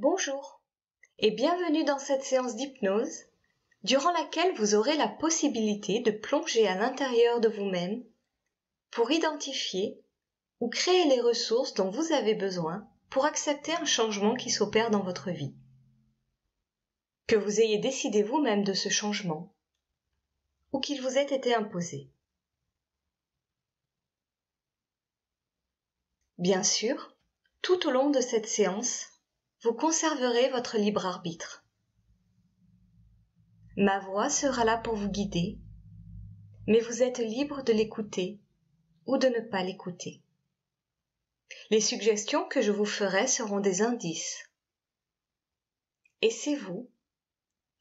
Bonjour et bienvenue dans cette séance d'hypnose durant laquelle vous aurez la possibilité de plonger à l'intérieur de vous-même pour identifier ou créer les ressources dont vous avez besoin pour accepter un changement qui s'opère dans votre vie. Que vous ayez décidé vous-même de ce changement ou qu'il vous ait été imposé. Bien sûr, tout au long de cette séance, vous conserverez votre libre arbitre. Ma voix sera là pour vous guider, mais vous êtes libre de l'écouter ou de ne pas l'écouter. Les suggestions que je vous ferai seront des indices. Et c'est vous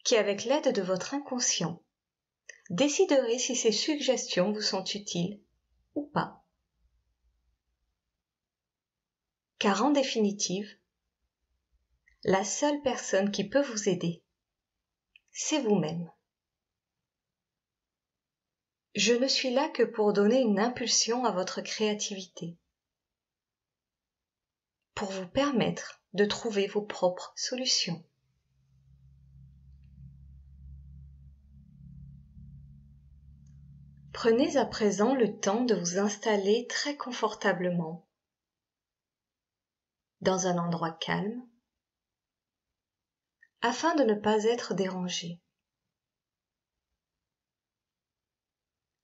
qui, avec l'aide de votre inconscient, déciderez si ces suggestions vous sont utiles ou pas. Car en définitive, la seule personne qui peut vous aider, c'est vous-même. Je ne suis là que pour donner une impulsion à votre créativité, pour vous permettre de trouver vos propres solutions. Prenez à présent le temps de vous installer très confortablement dans un endroit calme, afin de ne pas être dérangé.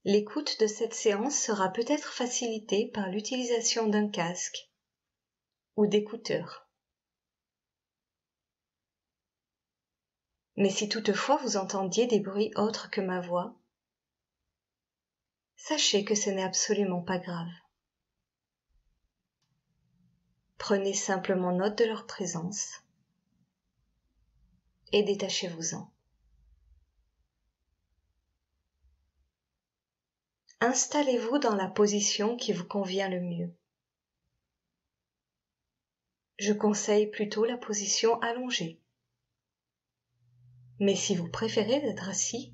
L'écoute de cette séance sera peut-être facilitée par l'utilisation d'un casque ou d'écouteurs. Mais si toutefois vous entendiez des bruits autres que ma voix, sachez que ce n'est absolument pas grave. Prenez simplement note de leur présence et détachez-vous-en. Installez-vous dans la position qui vous convient le mieux. Je conseille plutôt la position allongée. Mais si vous préférez être assis,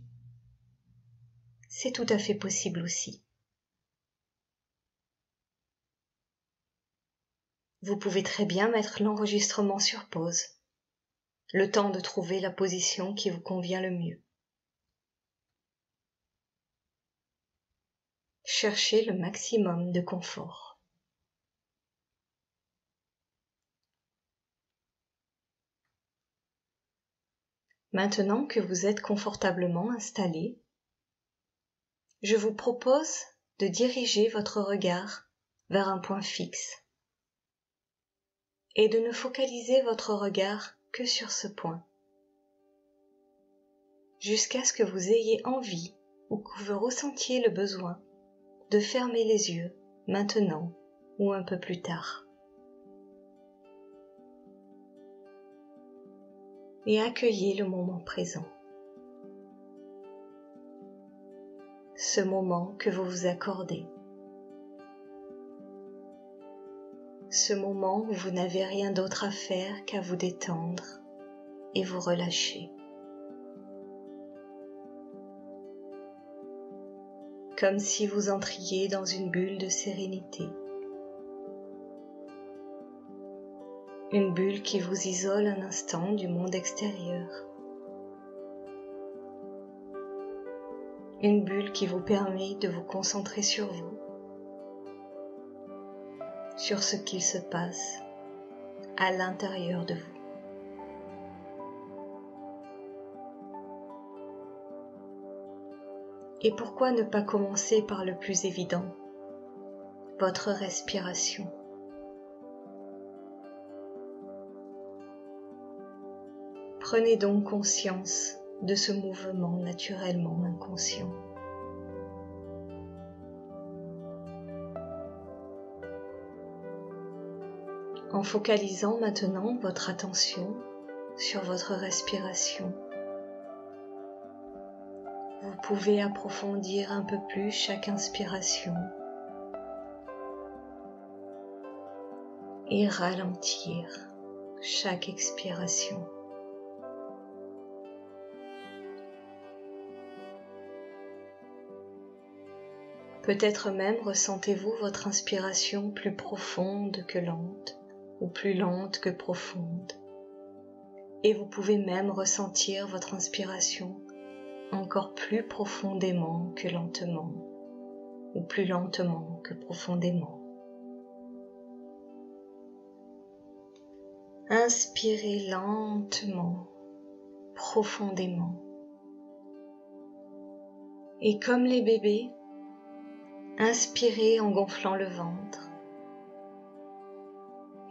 c'est tout à fait possible aussi. Vous pouvez très bien mettre l'enregistrement sur pause, le temps de trouver la position qui vous convient le mieux. Cherchez le maximum de confort. Maintenant que vous êtes confortablement installé, je vous propose de diriger votre regard vers un point fixe et de ne focaliser votre regard que sur ce point, jusqu'à ce que vous ayez envie ou que vous ressentiez le besoin de fermer les yeux maintenant ou un peu plus tard. Et accueillez le moment présent. Ce moment que vous vous accordez. Ce moment où vous n'avez rien d'autre à faire qu'à vous détendre et vous relâcher. Comme si vous entriez dans une bulle de sérénité. Une bulle qui vous isole un instant du monde extérieur. Une bulle qui vous permet de vous concentrer sur vous, sur ce qu'il se passe à l'intérieur de vous. Et pourquoi ne pas commencer par le plus évident, votre respiration. Prenez donc conscience de ce mouvement naturellement inconscient. En focalisant maintenant votre attention sur votre respiration, vous pouvez approfondir un peu plus chaque inspiration et ralentir chaque expiration. Peut-être même ressentez-vous votre inspiration plus profonde que lente ou plus lente que profonde. et vous pouvez même ressentir votre inspiration encore plus profondément que lentement, ou plus lentement que profondément. Inspirez lentement, profondément. Et comme les bébés, inspirez en gonflant le ventre.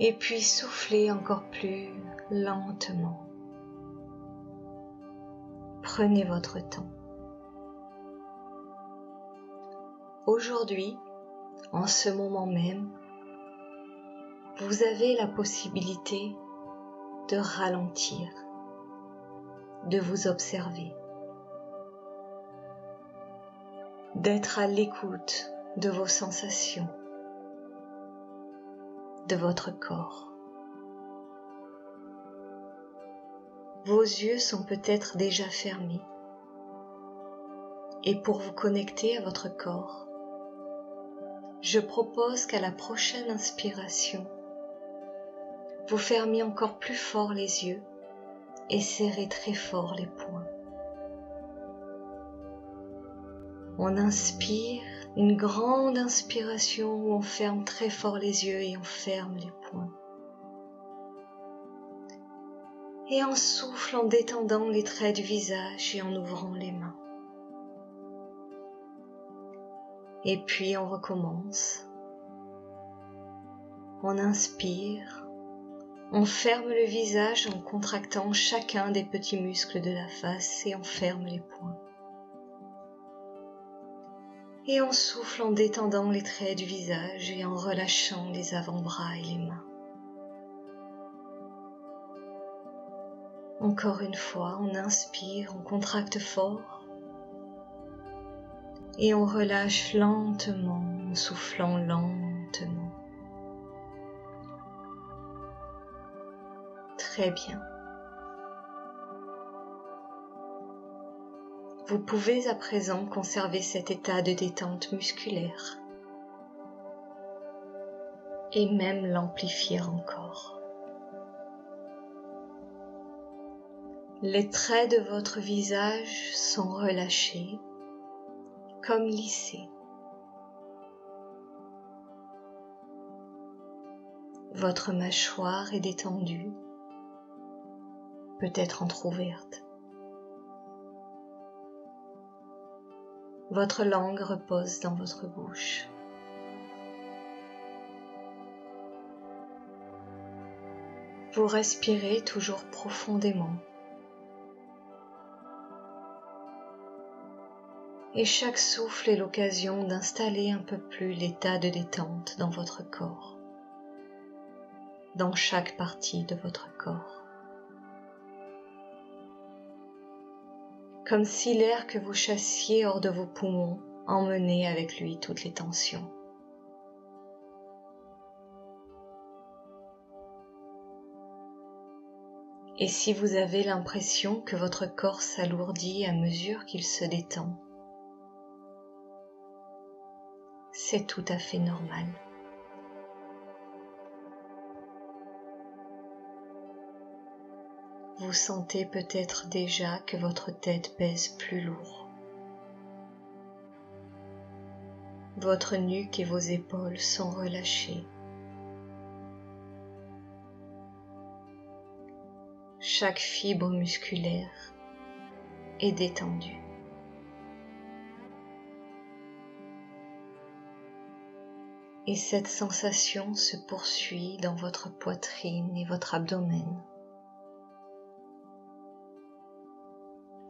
Et puis soufflez encore plus lentement. Prenez votre temps. Aujourd'hui, en ce moment même, vous avez la possibilité de ralentir, de vous observer, d'être à l'écoute de vos sensations, de votre corps. Vos yeux sont peut-être déjà fermés et pour vous connecter à votre corps, je propose qu'à la prochaine inspiration, vous fermiez encore plus fort les yeux et serrez très fort les poings. On inspire, une grande inspiration où on ferme très fort les yeux et on ferme les poings. Et on souffle en détendant les traits du visage et en ouvrant les mains. Et puis on recommence. On inspire, on ferme le visage en contractant chacun des petits muscles de la face et on ferme les poings. Et on souffle en détendant les traits du visage et en relâchant les avant-bras et les mains. Encore une fois, on inspire, on contracte fort et on relâche lentement en soufflant lentement. Très bien. Vous pouvez à présent conserver cet état de détente musculaire et même l'amplifier encore. Les traits de votre visage sont relâchés, comme lissés. Votre mâchoire est détendue, peut-être entrouverte. Votre langue repose dans votre bouche. Vous respirez toujours profondément. Et chaque souffle est l'occasion d'installer un peu plus l'état de détente dans votre corps, dans chaque partie de votre corps. Comme si l'air que vous chassiez hors de vos poumons emmenait avec lui toutes les tensions. Et si vous avez l'impression que votre corps s'alourdit à mesure qu'il se détend, c'est tout à fait normal. Vous sentez peut-être déjà que votre tête pèse plus lourd. Votre nuque et vos épaules sont relâchées. Chaque fibre musculaire est détendue. Et cette sensation se poursuit dans votre poitrine et votre abdomen.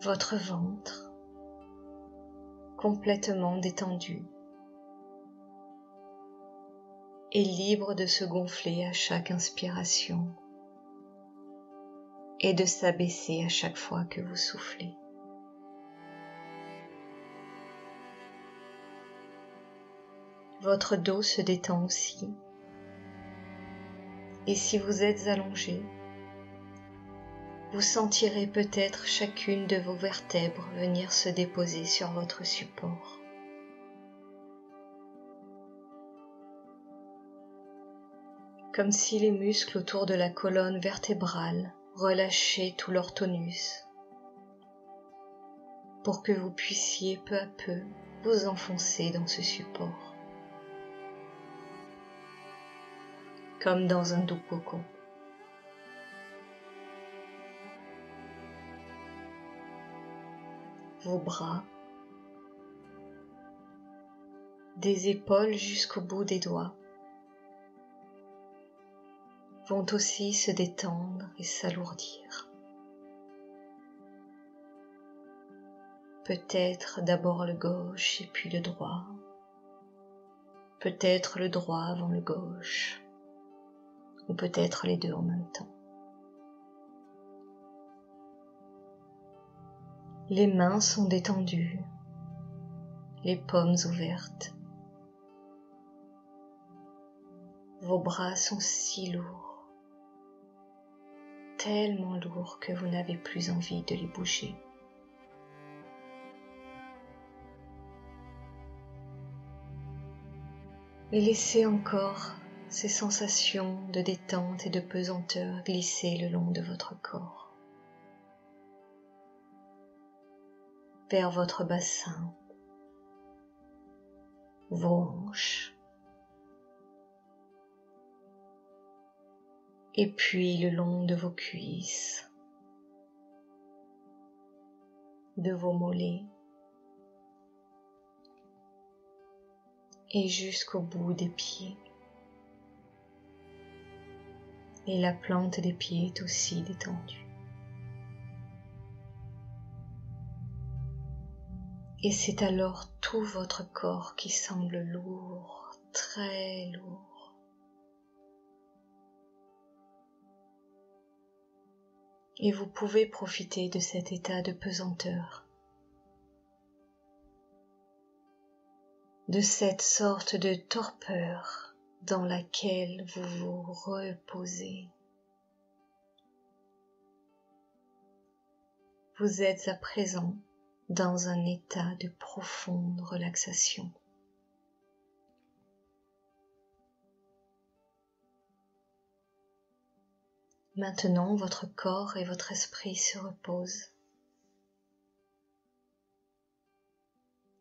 Votre ventre, complètement détendu, est libre de se gonfler à chaque inspiration et de s'abaisser à chaque fois que vous soufflez. Votre dos se détend aussi, et si vous êtes allongé, vous sentirez peut-être chacune de vos vertèbres venir se déposer sur votre support. Comme si les muscles autour de la colonne vertébrale relâcher tout leur tonus pour que vous puissiez peu à peu vous enfoncer dans ce support, comme dans un doux cocon. Vos bras, des épaules jusqu'au bout des doigts, vont aussi se détendre et s'alourdir. Peut-être d'abord le gauche et puis le droit, peut-être le droit avant le gauche, ou peut-être les deux en même temps. Les mains sont détendues, les paumes ouvertes. Vos bras sont si lourds, tellement lourds que vous n'avez plus envie de les bouger. Et laissez encore ces sensations de détente et de pesanteur glisser le long de votre corps, vers votre bassin, vos hanches, et puis le long de vos cuisses, de vos mollets, et jusqu'au bout des pieds. Et la plante des pieds est aussi détendue. Et c'est alors tout votre corps qui semble lourd, très lourd. Et vous pouvez profiter de cet état de pesanteur, de cette sorte de torpeur dans laquelle vous vous reposez. Vous êtes à présent dans un état de profonde relaxation. Maintenant, votre corps et votre esprit se reposent,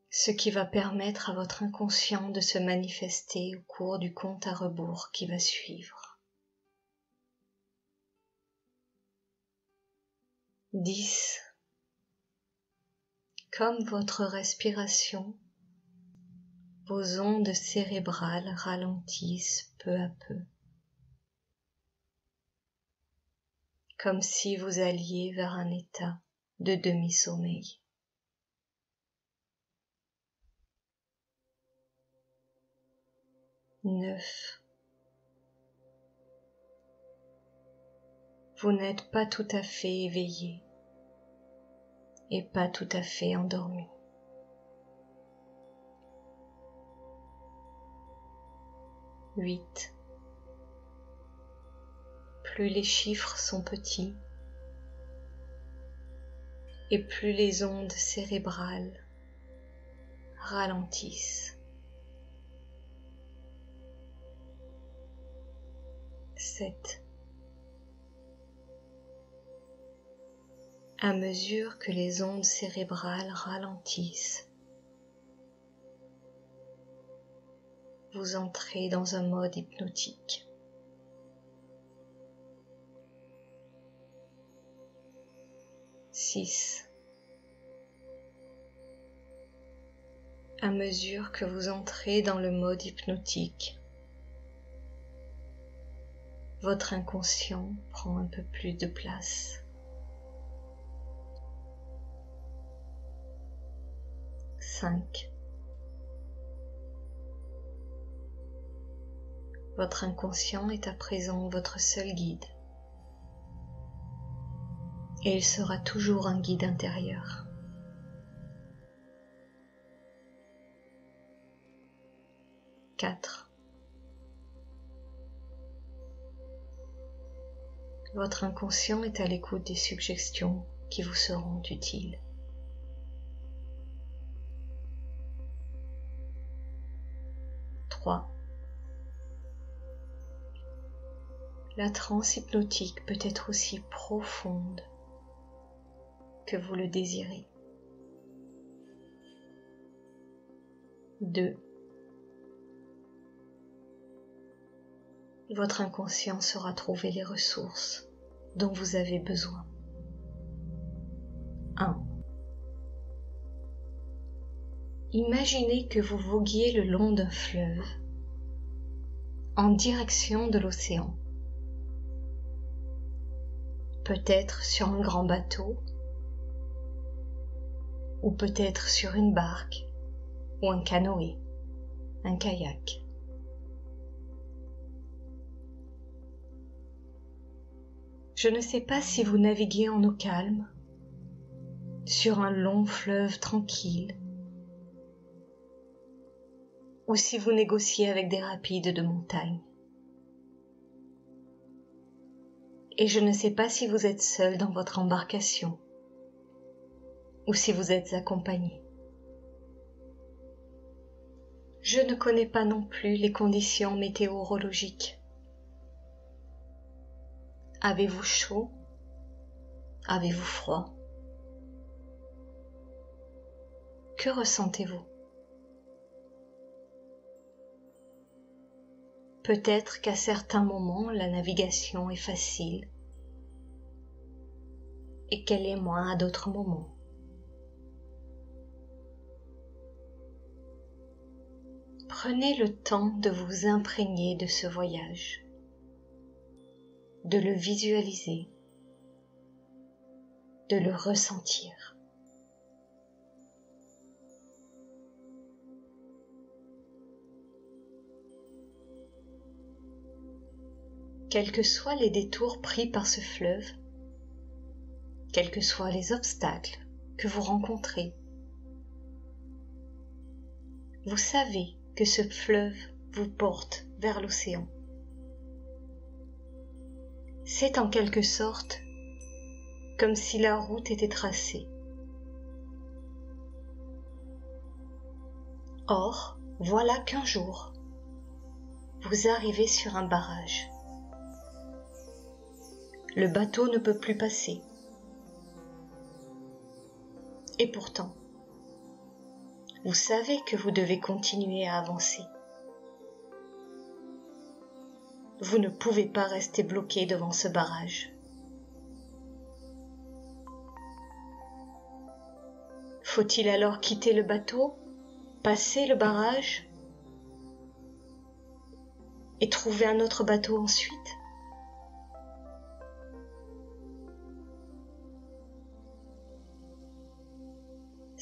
ce qui va permettre à votre inconscient de se manifester au cours du compte à rebours qui va suivre. 10. Comme votre respiration, vos ondes cérébrales ralentissent peu à peu, comme si vous alliez vers un état de demi-sommeil. 9. Vous n'êtes pas tout à fait éveillé et pas tout à fait endormi. 8. Plus les chiffres sont petits et plus les ondes cérébrales ralentissent. 7. À mesure que les ondes cérébrales ralentissent, vous entrez dans un mode hypnotique. 6. À mesure que vous entrez dans le mode hypnotique, votre inconscient prend un peu plus de place. 5. Votre inconscient est à présent votre seul guide. Et il sera toujours un guide intérieur. 4. Votre inconscient est à l'écoute des suggestions qui vous seront utiles. 3. La transe hypnotique peut être aussi profonde que vous le désirez. 2. Votre inconscient saura trouver les ressources dont vous avez besoin. 1. Imaginez que vous voguiez le long d'un fleuve en direction de l'océan. Peut-être sur un grand bateau, ou peut-être sur une barque, ou un canoë, un kayak. Je ne sais pas si vous naviguez en eau calme, sur un long fleuve tranquille, ou si vous négociez avec des rapides de montagne. Et je ne sais pas si vous êtes seul dans votre embarcation, ou si vous êtes accompagné. Je ne connais pas non plus les conditions météorologiques. Avez-vous chaud? Avez-vous froid? Que ressentez-vous? Peut-être qu'à certains moments, la navigation est facile et qu'elle est moins à d'autres moments. Prenez le temps de vous imprégner de ce voyage, de le visualiser, de le ressentir. Quels que soient les détours pris par ce fleuve, quels que soient les obstacles que vous rencontrez, vous savez que ce fleuve vous porte vers l'océan. C'est en quelque sorte comme si la route était tracée. Or, voilà qu'un jour, vous arrivez sur un barrage. Le bateau ne peut plus passer. Et pourtant, vous savez que vous devez continuer à avancer. Vous ne pouvez pas rester bloqué devant ce barrage. Faut-il alors quitter le bateau, passer le barrage et trouver un autre bateau ensuite ?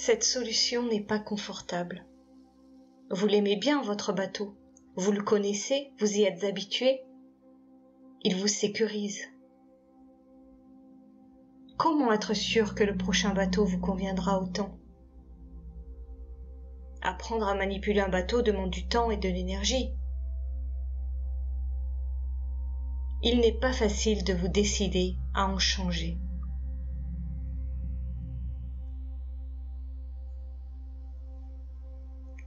Cette solution n'est pas confortable. Vous l'aimez bien, votre bateau. Vous le connaissez, vous y êtes habitué. Il vous sécurise. Comment être sûr que le prochain bateau vous conviendra autant ? Apprendre à manipuler un bateau demande du temps et de l'énergie. Il n'est pas facile de vous décider à en changer.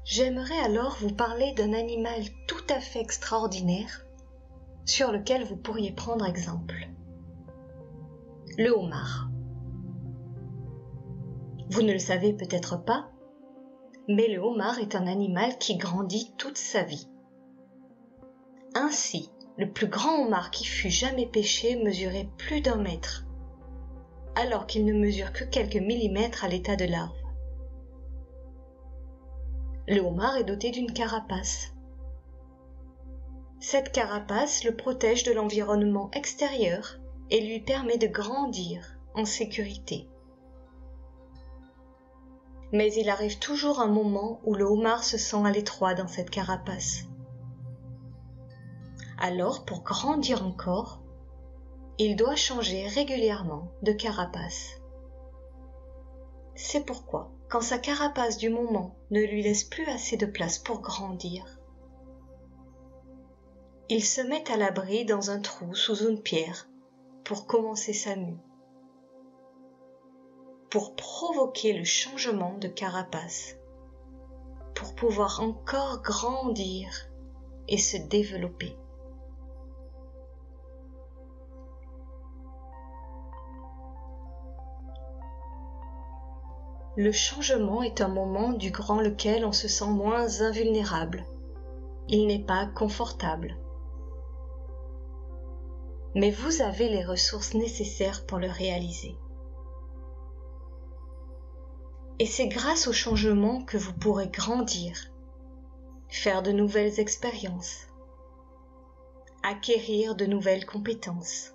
J'aimerais alors vous parler d'un animal tout à fait extraordinaire sur lequel vous pourriez prendre exemple. Le homard. Vous ne le savez peut-être pas, mais le homard est un animal qui grandit toute sa vie. Ainsi, le plus grand homard qui fût jamais pêché mesurait plus d'1 mètre, alors qu'il ne mesure que quelques millimètres à l'état de larve. Le homard est doté d'une carapace. Cette carapace le protège de l'environnement extérieur et lui permet de grandir en sécurité. Mais il arrive toujours un moment où le homard se sent à l'étroit dans cette carapace. Alors, pour grandir encore, il doit changer régulièrement de carapace. C'est pourquoi, quand sa carapace du moment ne lui laisse plus assez de place pour grandir, il se met à l'abri dans un trou sous une pierre pour commencer sa mue, pour provoquer le changement de carapace, pour pouvoir encore grandir et se développer. Le changement est un moment durant lequel on se sent moins invulnérable. Il n'est pas confortable. Mais vous avez les ressources nécessaires pour le réaliser. Et c'est grâce au changement que vous pourrez grandir, faire de nouvelles expériences, acquérir de nouvelles compétences.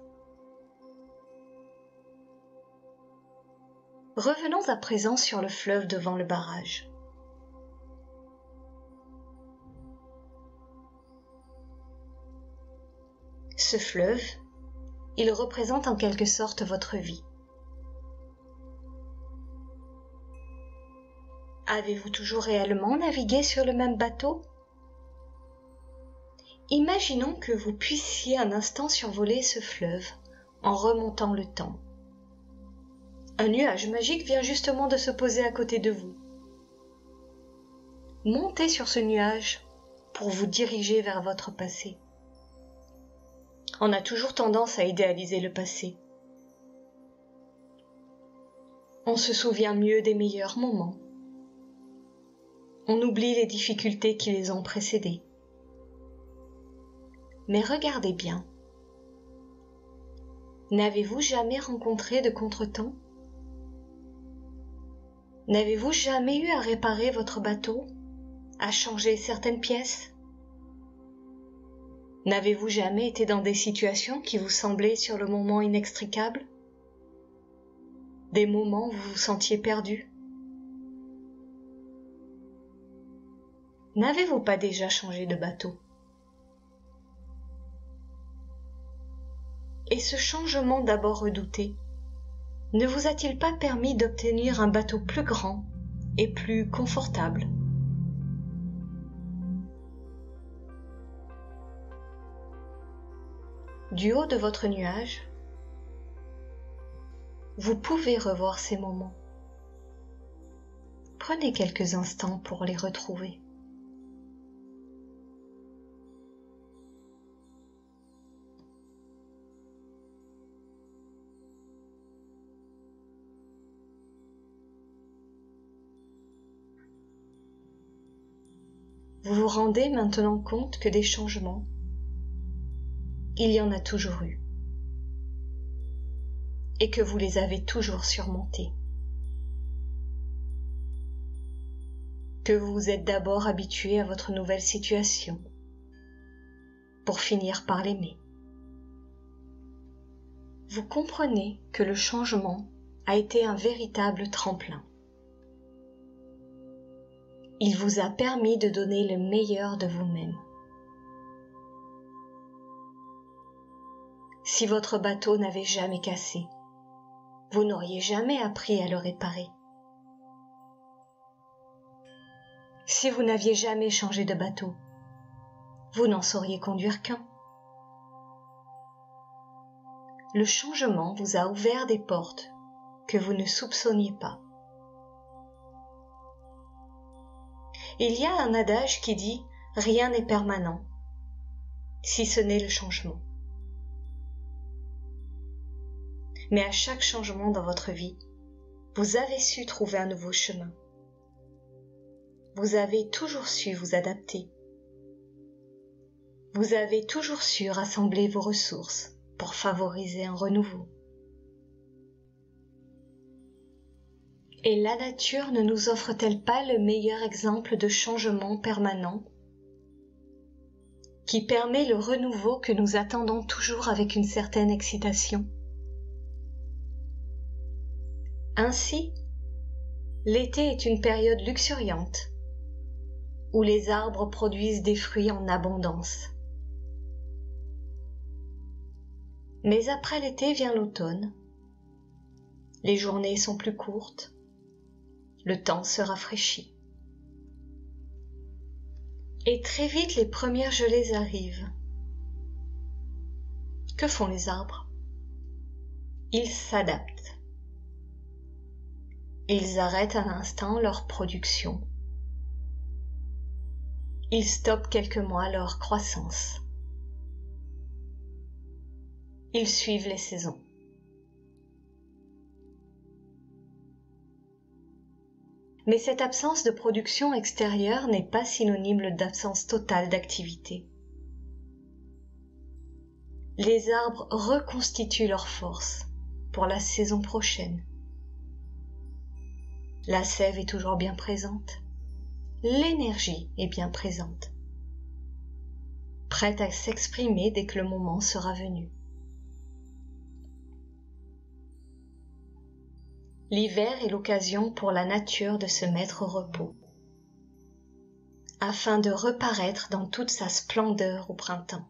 Revenons à présent sur le fleuve devant le barrage. Ce fleuve, il représente en quelque sorte votre vie. Avez-vous toujours réellement navigué sur le même bateau? Imaginons que vous puissiez un instant survoler ce fleuve en remontant le temps. Un nuage magique vient justement de se poser à côté de vous. Montez sur ce nuage pour vous diriger vers votre passé. On a toujours tendance à idéaliser le passé. On se souvient mieux des meilleurs moments. On oublie les difficultés qui les ont précédés. Mais regardez bien. N'avez-vous jamais rencontré de contretemps? N'avez-vous jamais eu à réparer votre bateau, à changer certaines pièces? N'avez-vous jamais été dans des situations qui vous semblaient sur le moment inextricables? Des moments où vous vous sentiez perdu? N'avez-vous pas déjà changé de bateau? Et ce changement d'abord redouté, ne vous a-t-il pas permis d'obtenir un bateau plus grand et plus confortable? Du haut de votre nuage, vous pouvez revoir ces moments. Prenez quelques instants pour les retrouver. Vous vous rendez maintenant compte que des changements, il y en a toujours eu, et que vous les avez toujours surmontés. Que vous vous êtes d'abord habitué à votre nouvelle situation, pour finir par l'aimer. Vous comprenez que le changement a été un véritable tremplin. Il vous a permis de donner le meilleur de vous-même. Si votre bateau n'avait jamais cassé, vous n'auriez jamais appris à le réparer. Si vous n'aviez jamais changé de bateau, vous n'en sauriez conduire qu'un. Le changement vous a ouvert des portes que vous ne soupçonniez pas. Il y a un adage qui dit « Rien n'est permanent, si ce n'est le changement ». Mais à chaque changement dans votre vie, vous avez su trouver un nouveau chemin. Vous avez toujours su vous adapter. Vous avez toujours su rassembler vos ressources pour favoriser un renouveau. Et la nature ne nous offre-t-elle pas le meilleur exemple de changement permanent qui permet le renouveau que nous attendons toujours avec une certaine excitation? Ainsi, l'été est une période luxuriante où les arbres produisent des fruits en abondance. Mais après l'été vient l'automne. Les journées sont plus courtes. Le temps se rafraîchit. Et très vite les premières gelées arrivent. Que font les arbres? Ils s'adaptent. Ils arrêtent un instant leur production. Ils stoppent quelques mois leur croissance. Ils suivent les saisons. Mais cette absence de production extérieure n'est pas synonyme d'absence totale d'activité. Les arbres reconstituent leur force pour la saison prochaine. La sève est toujours bien présente. L'énergie est bien présente, prête à s'exprimer dès que le moment sera venu. L'hiver est l'occasion pour la nature de se mettre au repos, afin de reparaître dans toute sa splendeur au printemps.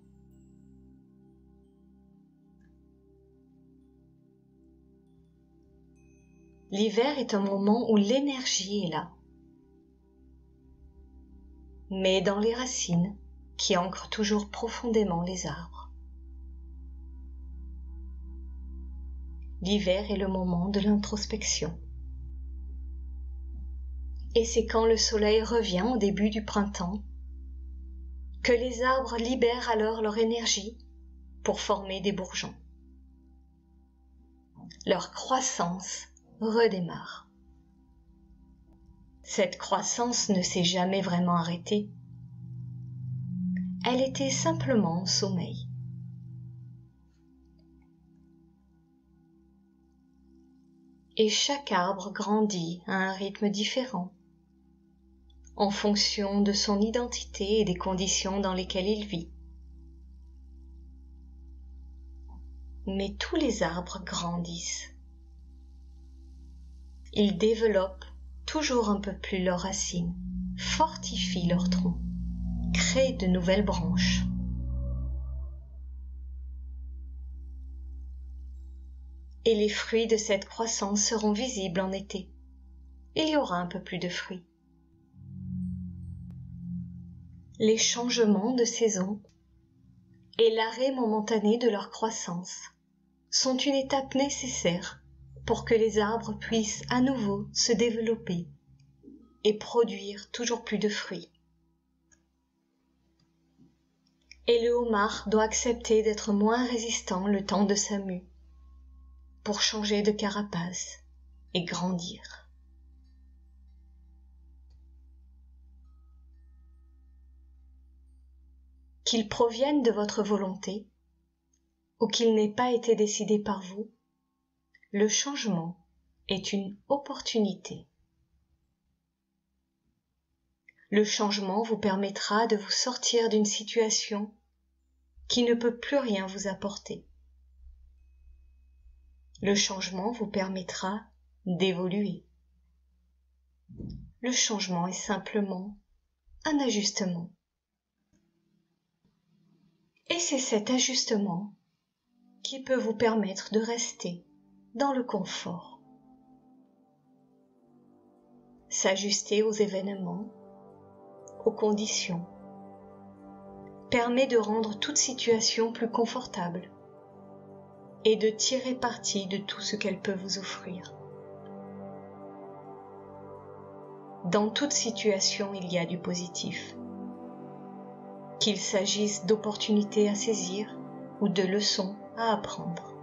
L'hiver est un moment où l'énergie est là, mais dans les racines qui ancrent toujours profondément les arbres. L'hiver est le moment de l'introspection. Et c'est quand le soleil revient au début du printemps que les arbres libèrent alors leur énergie pour former des bourgeons. Leur croissance redémarre. Cette croissance ne s'est jamais vraiment arrêtée. Elle était simplement en sommeil. Et chaque arbre grandit à un rythme différent, en fonction de son identité et des conditions dans lesquelles il vit. Mais tous les arbres grandissent. Ils développent toujours un peu plus leurs racines, fortifient leur tronc, créent de nouvelles branches. Et les fruits de cette croissance seront visibles en été. Il y aura un peu plus de fruits. Les changements de saison et l'arrêt momentané de leur croissance sont une étape nécessaire pour que les arbres puissent à nouveau se développer et produire toujours plus de fruits. Et le homard doit accepter d'être moins résistant le temps de sa mue pour changer de carapace et grandir. Qu'il provienne de votre volonté ou qu'il n'ait pas été décidé par vous, le changement est une opportunité. Le changement vous permettra de vous sortir d'une situation qui ne peut plus rien vous apporter. Le changement vous permettra d'évoluer. Le changement est simplement un ajustement. Et c'est cet ajustement qui peut vous permettre de rester dans le confort. S'ajuster aux événements, aux conditions, permet de rendre toute situation plus confortable et de tirer parti de tout ce qu'elle peut vous offrir. Dans toute situation, il y a du positif. Qu'il s'agisse d'opportunités à saisir ou de leçons à apprendre.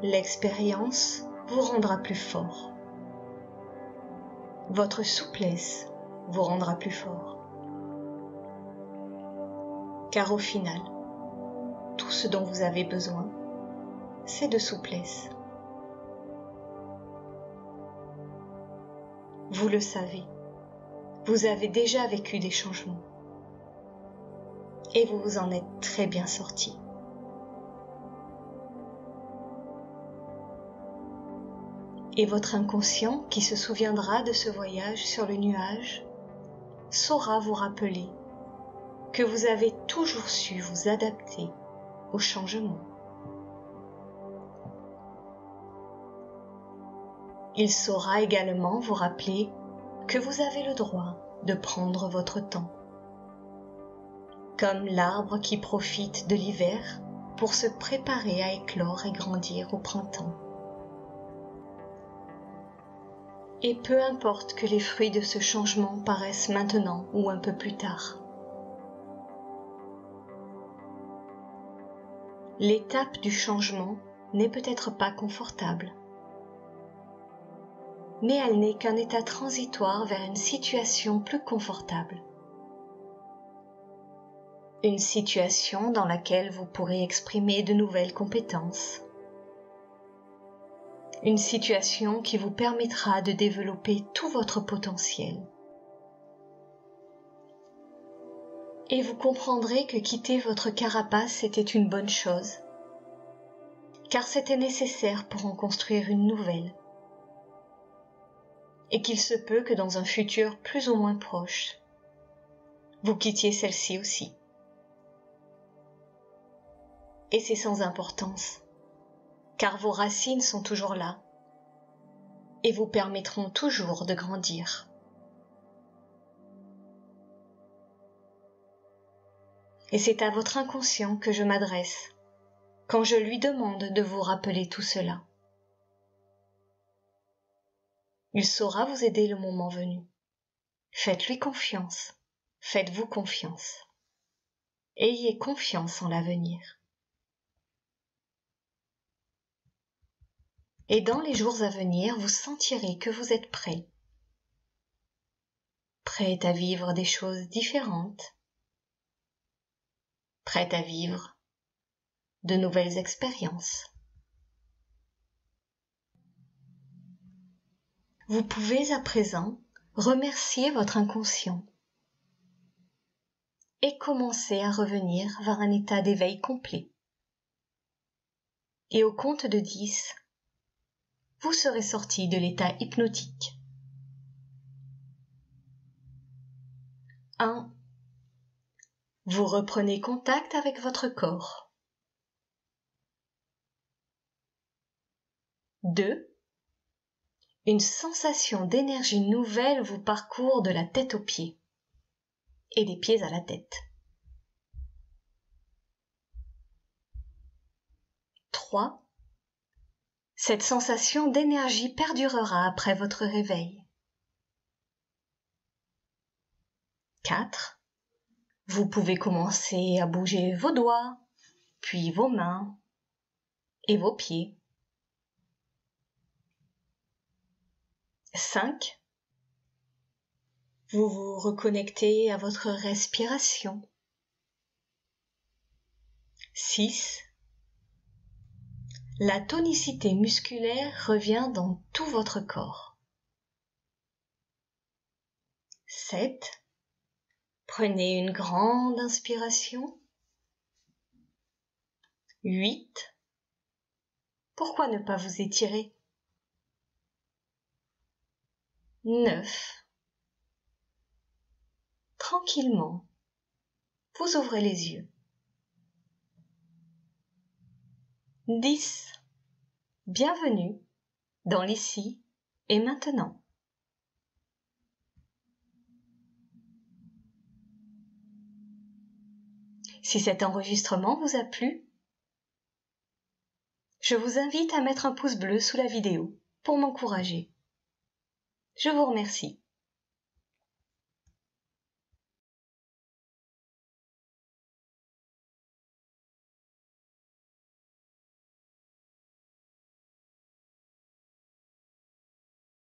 L'expérience vous rendra plus fort. Votre souplesse vous rendra plus fort. Car au final, tout ce dont vous avez besoin, c'est de souplesse. Vous le savez, vous avez déjà vécu des changements et vous vous en êtes très bien sorti. Et votre inconscient, qui se souviendra de ce voyage sur le nuage, saura vous rappeler que vous avez toujours su vous adapter au changement. Il saura également vous rappeler que vous avez le droit de prendre votre temps, comme l'arbre qui profite de l'hiver pour se préparer à éclore et grandir au printemps. Et peu importe que les fruits de ce changement paraissent maintenant ou un peu plus tard. L'étape du changement n'est peut-être pas confortable, mais elle n'est qu'un état transitoire vers une situation plus confortable. Une situation dans laquelle vous pourrez exprimer de nouvelles compétences. Une situation qui vous permettra de développer tout votre potentiel. Et vous comprendrez que quitter votre carapace était une bonne chose, car c'était nécessaire pour en construire une nouvelle. Et qu'il se peut que dans un futur plus ou moins proche, vous quittiez celle-ci aussi. Et c'est sans importance, car vos racines sont toujours là et vous permettront toujours de grandir. Et c'est à votre inconscient que je m'adresse quand je lui demande de vous rappeler tout cela. Il saura vous aider le moment venu. Faites-lui confiance, faites-vous confiance. Ayez confiance en l'avenir. Et dans les jours à venir, vous sentirez que vous êtes prêt. Prêt à vivre des choses différentes. Prêt à vivre de nouvelles expériences. Vous pouvez à présent remercier votre inconscient et commencer à revenir vers un état d'éveil complet. Et au compte de 10, vous serez sorti de l'état hypnotique. 1. Vous reprenez contact avec votre corps. 2. Une sensation d'énergie nouvelle vous parcourt de la tête aux pieds et des pieds à la tête. 3. Cette sensation d'énergie perdurera après votre réveil. 4. Vous pouvez commencer à bouger vos doigts, puis vos mains et vos pieds. 5. Vous vous reconnectez à votre respiration. 6. La tonicité musculaire revient dans tout votre corps. 7. Prenez une grande inspiration. 8. Pourquoi ne pas vous étirer? 9. Tranquillement, vous ouvrez les yeux. 10. Bienvenue dans l'ici et maintenant. Si cet enregistrement vous a plu, je vous invite à mettre un pouce bleu sous la vidéo pour m'encourager. Je vous remercie.